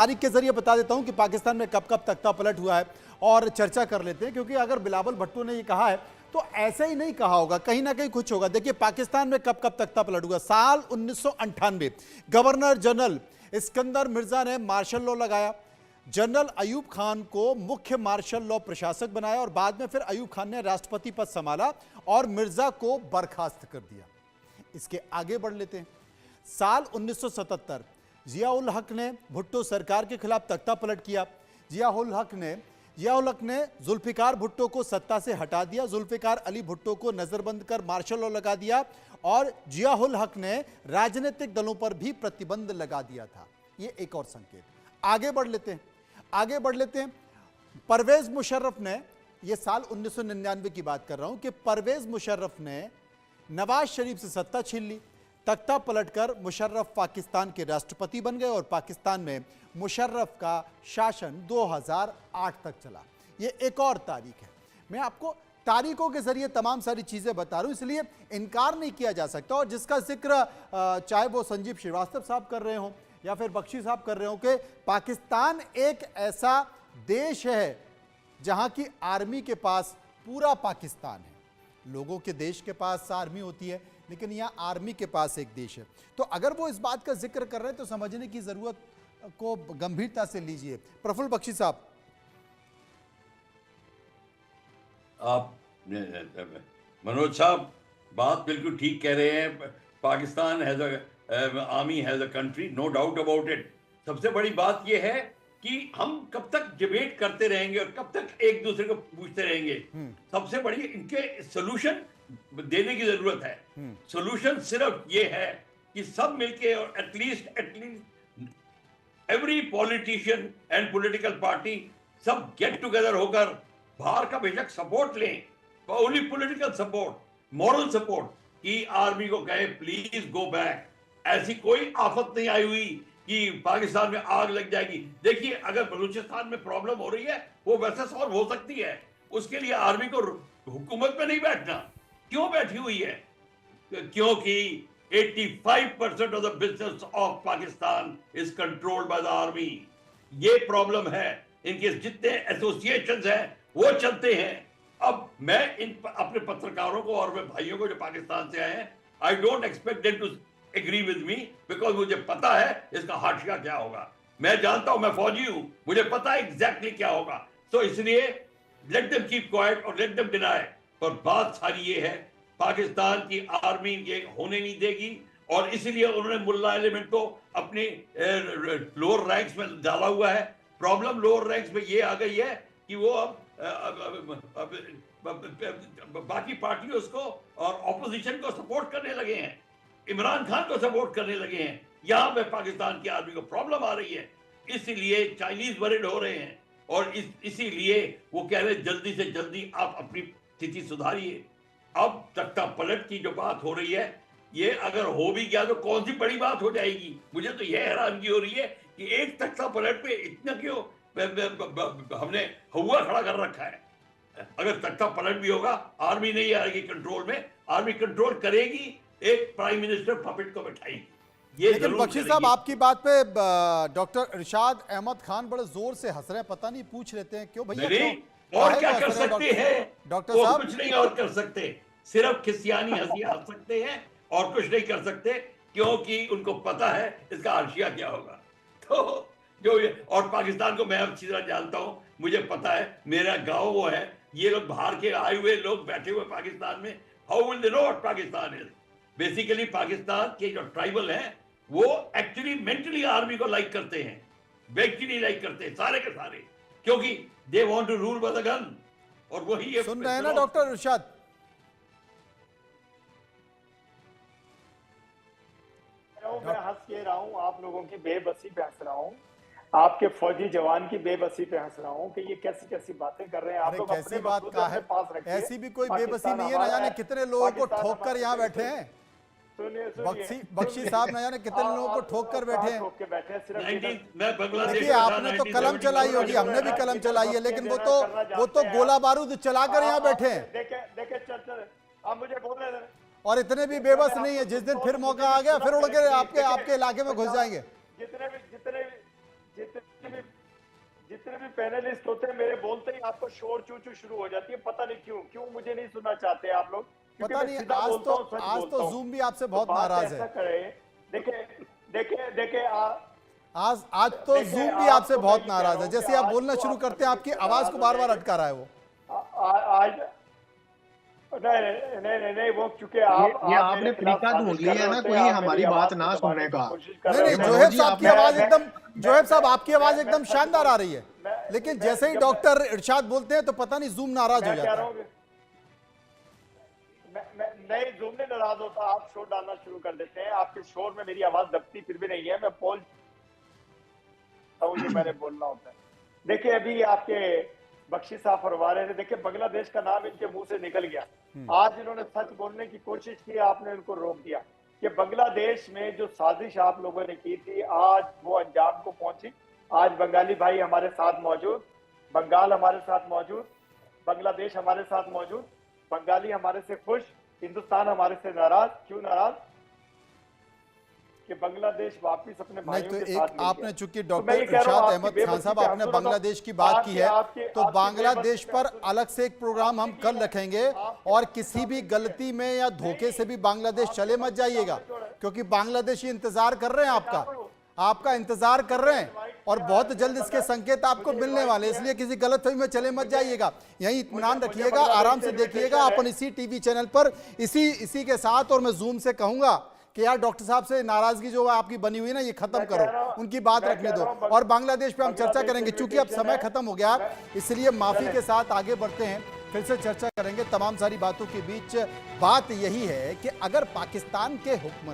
तारीख के जरिए बता देता हूं कि पाकिस्तान में कब कब तख्ता पलट हुआ है और चर्चा कर लेते हैं, क्योंकि अगर बिलावल भुट्टो ने ये कहा है तो ऐसे ही नहीं कहा होगा, कहीं ना कहीं कुछ होगा। देखिए, पाकिस्तान में कब कब तख्ता पलट हुआ। साल 1998 गवर्नर जनरल इस्कंदर मिर्जा ने मार्शल लॉ लगाया, जनरल अयूब खान को मुख्य मार्शल लॉ प्रशासक बनाया और बाद में फिर अयूब खान ने राष्ट्रपति पद संभाला और मिर्जा को बर्खास्त कर दिया। इसके आगे बढ़ लेते हैं। साल 1977 जियाउल हक ने भुट्टो सरकार के खिलाफ तख्ता पलट किया। जियाउल हक ने जुल्फिकार भुट्टो को सत्ता से हटा दिया, जुल्फिकार अली भुट्टो को नजरबंद कर मार्शल लॉ लगा दिया और जियाउल हक ने राजनीतिक दलों पर भी प्रतिबंध लगा दिया था। ये एक और संकेत। आगे बढ़ लेते हैं। परवेज मुशर्रफ ने, यह साल 1999 की बात कर रहा हूं, कि परवेज मुशर्रफ ने नवाज शरीफ से सत्ता छीन ली। तख्ता पलटकर मुशर्रफ पाकिस्तान के राष्ट्रपति बन गए और पाकिस्तान में मुशर्रफ का शासन 2008 तक चला। ये एक और तारीख है। मैं आपको तारीखों के जरिए तमाम सारी चीजें बता रहा हूं, इसलिए इनकार नहीं किया जा सकता। और जिसका जिक्र चाहे वो संजीव श्रीवास्तव साहब कर रहे हो या फिर बख्शी साहब कर रहे हो कि पाकिस्तान एक ऐसा देश है जहां की आर्मी के पास पूरा पाकिस्तान है। लोगों के देश के पास आर्मी होती है, लेकिन यहां आर्मी के पास एक देश है। तो अगर वो इस बात का जिक्र कर रहे हैं तो समझने की जरूरत को गंभीरता से लीजिए। प्रफुल्ल बख्शी साहब, आप मनोज साहब बात बिल्कुल ठीक कह रहे हैं। Pakistan has a army, has a country, no doubt about it. सबसे बड़ी बात यह है कि हम कब तक डिबेट करते रहेंगे और कब तक एक दूसरे को पूछते रहेंगे। सबसे बड़ी इनके सोल्यूशन देने की जरूरत है। सोल्यूशन सिर्फ ये है कि सब मिलके और at least every politician and political party सब गेट टुगेदर होकर बाहर का बेशक सपोर्ट लें, only political support, moral support, कि आर्मी को कहे प्लीज गो बैक। ऐसी कोई आफत नहीं आई हुई कि पाकिस्तान में आग लग जाएगी। देखिए, अगर बलूचिस्तान में प्रॉब्लम हो रही है वो वैसे सॉल्व हो सकती है। उसके लिए आर्मी को हुकूमत में नहीं बैठना। क्यों बैठी हुई है? क्योंकि 85% of the business of Pakistan is controlled by the army. ये प्रॉब्लम है। इनके जितने एसोसिएशंस हैं वो चलते हैं। अब मैं अपने पत्रकारों को और भाइयों को जो पाकिस्तान से आए हैं, I don't expect them to agree with me, because मुझे पता है इसका हाशिया क्या होगा। मैं जानता हूं, मैं फौजी हूं, मुझे पता है एग्जैक्टली क्या होगा। तो इसलिए लेट देम कीप क्वाइट और लेट देम डिनाई। पर बात सारी ये है, पाकिस्तान की आर्मी ये होने नहीं देगी और इसीलिए उन्होंने मुल्ला एलिमेंट को अपनी लोअर रैंक्स में डाला हुआ है। प्रॉब्लम लोअर रैंक्स में ये आ गई है कि वो अब बाकी पार्टियों को और ऑपोजिशन को सपोर्ट करने लगे हैं, इमरान खान को सपोर्ट करने लगे हैं। यहां पे पाकिस्तान की आर्मी को प्रॉब्लम आ रही है, इसीलिए चाइनीज वरिड हो रहे हैं और इसीलिए वो कह रहे हैं जल्दी से जल्दी आप अपनी स्थिति सुधारिए। अब तख्ता पलट की जो बात हो रही है, ये अगर हो भी गया तो कौन सी बड़ी बात हो जाएगी। मुझे तो यह हैरानगी हो रही है कि एक तख्ता पलट पे इतना क्यों हमने हुआ खड़ा कर रखा है। अगर तख्ता पलट भी होगा, आर्मी नहीं आएगी कंट्रोल में, आर्मी कंट्रोल करेगी, एक प्राइम मिनिस्टर पपेट को बैठाएगी। ये लेकिन बख्शी साहब, आपकी बात पे डॉक्टर इरशाद अहमद खान बड़े जोर से हंस रहे हैं, पता नहीं पूछ लेते हैं क्यों भैया? और क्या कर सकते हैं डॉक्टर साहब? कुछ नहीं और कर सकते, सिर्फ खिसियानी हंसी हंस सकते हैं और कुछ नहीं कर सकते, क्योंकि उनको पता है इसका हाशिया क्या होगा। तो जो और पाकिस्तान को मैं अच्छी तरह जानता हूं, मुझे पता है, मेरा गांव वो है। ये लोग बाहर के आए हुए लोग बैठे हुए पाकिस्तान में, how will they know what Pakistan is? Basically Pakistan के जो ट्राइबल हैं वो एक्चुअली मेंटली आर्मी को लाइक करते हैं, व्यक्ति लाइक करते हैं सारे के सारे, क्योंकि they want to rule by the gun. और वही ये सुन रहे हैं ना डॉक्टर इरशाद? मैं हंस के रहा हूँ, आप लोगों की बेबसी पे हंस रहा हूँ, आपके फौजी जवान की बेबसी पे हंस रहा हूँ कि ये कैसी कैसी बातें कर रहे हैं आप लोग। कैसी बात का है? ऐसी भी कोई बेबसी नहीं है। ना जाने कितने लोगों को ठोक कर यहाँ बैठे हैं। बख्शी साहब, न जाने कितने लोगों को ठोक कर बैठे हैं। देखिए, आपने तो कलम चलाई होगी, हमने भी कलम चलाई है, लेकिन वो तो गोला बारूद चलाकर यहाँ बैठे हैं। आप मुझे बोल रहे थे, और इतने भी बेबस नहीं है, जिस दिन फिर मौका आ गया फिर उड़ के आपके इलाके में घुस जाएंगे। जितने जितने भी पैनलिस्ट होते हैं मेरे बोलते ही आपको शोर चू चू शुरू हो जाती है, पता नहीं क्यों मुझे नहीं सुनना चाहते आप लोग। क्योंकि पता मैं नहीं, सीधा आज बोलता हूं, सच आज बोलता तो हूं। जूम भी आपसे तो बहुत बात नाराज ऐसा है। करें, देखिए आज तो देखिए, जूम भी आपसे आपको बहुत मैं ये कह नाराज रहा है। हूं जैसे कि आप आज बोलना तो शुरू आप करते हैं, सभी आपकी मुझसे आवाज नाराज को हो बार बार जाएंगे। अटका रहा है वो। आज नहीं, वो क्योंकि आप ये आप आपने मेरे खिलाफ तरीका ढूंढ साजिश कर लिया रहे है ना होते कोई हैं, आप हमारी मेरी बात आवाज ना को सुनने दबाने की का। कोशिश कर नहीं रहे नहीं, होते हैं। जोहेब जी, साहब आप की आवाज मैं- एकदम, जोहेब साहब आपकी आवाज मैं एकदम सच शानदार बोल- आ रही है, मैं- लेकिन मैं- जैसे ही जब डॉक्टर इरशाद बोलते हैं तो पता नहीं जूम नाराज हो मैं कह जाता रहा है। हूँ मैं नहीं, जूम नहीं नाराज होता, आप शोर डालना शुरू कर देते हैं। आपके शोर में मेरी आवाज दबती फिर भी नहीं है, मैं बोल जो मैंने बोलना होता है। देखिए, अभी आपके बख्शी साहब फरमा रहे थे, देखिए बांग्लादेश का नाम इनके मुंह से निकल गया। आज इन्होंने सच बोलने की कोशिश की, आपने उनको रोक दिया कि बांग्लादेश में जो साजिश आप लोगों ने की थी, आज वो अंजाम को पहुंची। आज बंगाली भाई हमारे साथ मौजूद, बंगाल हमारे साथ मौजूद, बांग्लादेश हमारे साथ मौजूद, बंगाली हमारे से खुश, हिंदुस्तान हमारे से नाराज। क्यों नाराज? कि बांग्लादेश वापिस अपने नहीं भाइयों तो के साथ एक मिल आपने गया। चूंकि तो मैं डॉक्टर ये कह रहा हूं, इरशाद आपकी अहमद बेबसी खान साहब पे आपने हम सुनो, बांग्लादेश की बात की है, तो आपकी बांग्लादेश बेबसी पर पे हम सुनो। अलग से एक प्रोग्राम हम कल रखेंगे, और किसी भी गलती में या धोखे से भी बांग्लादेश चले मत जाइएगा, क्योंकि बांग्लादेशी इंतजार कर रहे हैं आपका इंतजार कर रहे हैं, और बहुत जल्द इसके संकेत आपको मिलने वाले हैं। इसलिए किसी गलतफहमी में चले मत जाइएगा, यहीं इत्मीनान रखिएगा, आराम से देखिएगा अपन इसी टीवी चैनल पर, इसी के साथ। और मैं जूम से कहूंगा कि यार डॉक्टर साहब से नाराजगी जो है आपकी बनी हुई है ना, ये खत्म करो, उनकी बात रखने दो, और बांग्लादेश पे हम चर्चा करेंगे। चूंकि अब समय खत्म हो गया, इसलिए माफी के साथ आगे बढ़ते हैं, फिर से चर्चा करेंगे तमाम सारी बातों के बीच। बात यही है कि अगर पाकिस्तान के हुक्मरान